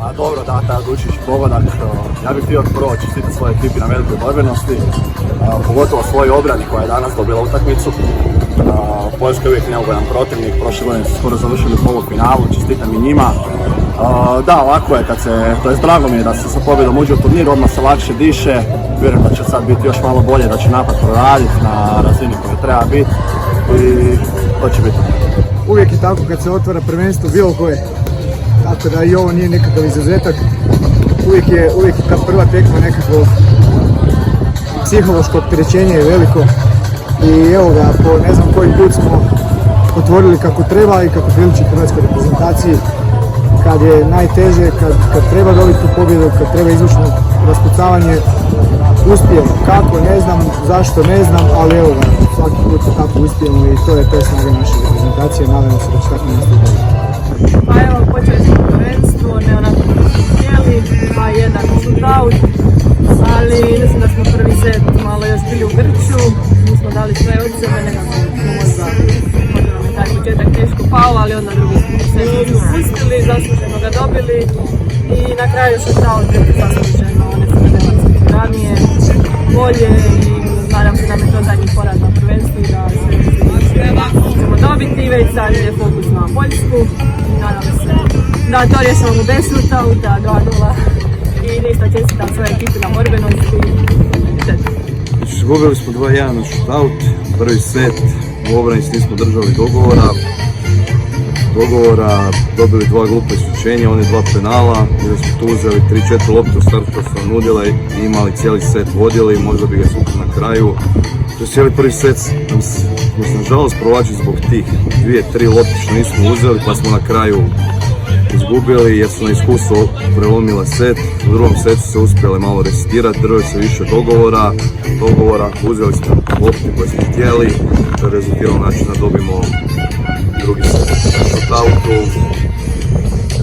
A dobro, da, taj odlučiš pogodak. Ja bih htio prvo čestiti svoje ekipi na velikoj borbenosti, pogotovo svoj obrani koja je danas dobila utakmicu. Poljska je uvijek neugodan protivnik, prošle godine su skoro završili u polufinalu, čestitam i njima. Da, ovako je drago mi je da se sa pobjedom uđe u turnir, odmah se lakše diše. Vjerujem da će sad biti još malo bolje, da će napad proraditi na razini koje treba biti i to će biti. Uvijek je tako kad se otvara prvenstvo bilo koje, tako da i ovo nije nekakav izuzetak. Uvijek je ta prva tekma nekakvo psihološko opterećenje je veliko i evo ga, po ne znam koji put smo otvorili kako treba i kako priliči hrvatskoj reprezentaciji. Kad je najteže, kad treba dobiti pobjedu, kad treba izvršno raspucavanje, uspijemo. Kako, ne znam, zašto, ne znam, ali evo ga, svaki put tako uspijemo i to je snaga naše reprezentacije, nadamo se da će tako nastaviti. Pa evo, počeli smo prvenstvo, ne onako kako smo htjeli, pa jedan shootout, ali mislim da smo prvi set malo još bili u grču, nismo dali sve od sebe, nekako smo možda nam je taj početak teško pao, ali onda drugi set smo pustili, zasluženo ga dobili i na kraju shootout je zasluženo, one su ne ranije, bolje i nadam se da mi to zadnji poraz na prvenstvu i da ćemo dobiti i već sad je fokus na Poljsku i nadam se da to rješavamo bez shootouta, 2-0 i ništa, čestitam svoje ekipi na borbenosti. Izgubili smo 2-1 na shootout, prvi set u obrani nismo držali dogovora, dobili 2 glupa isključenja, oni 2 penala, jer smo tu uzeli 3-4 lopte u startu što su nam nudile i imali cijeli set vodili, možda bi ga sukli na kraju. To cijeli prvi set smo se nažalost provlačili zbog tih 2-3 lopte što nismo uzeli, pa smo na kraju izgubili jer su na iskustvo prelomile set. U drugom setu se uspjeli malo resetirati, držali se više dogovora, uzeli smo lopte koje smo htjeli, to je rezultiralo način da dobimo drugi set. Na shootoutu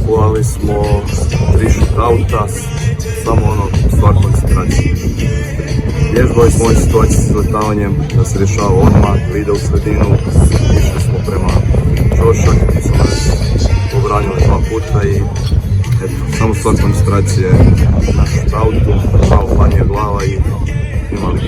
uvali smo 3 shootouta, samo stvar koncentracije. Vježbali smo ove situacije s izletavanjem da se rješava odmah, da ide u sredinu, išli smo prema Čošak, gdje smo nas obranili 2 puta i eto, samo stvar koncentracije na shootoutu, malo manje glava i imali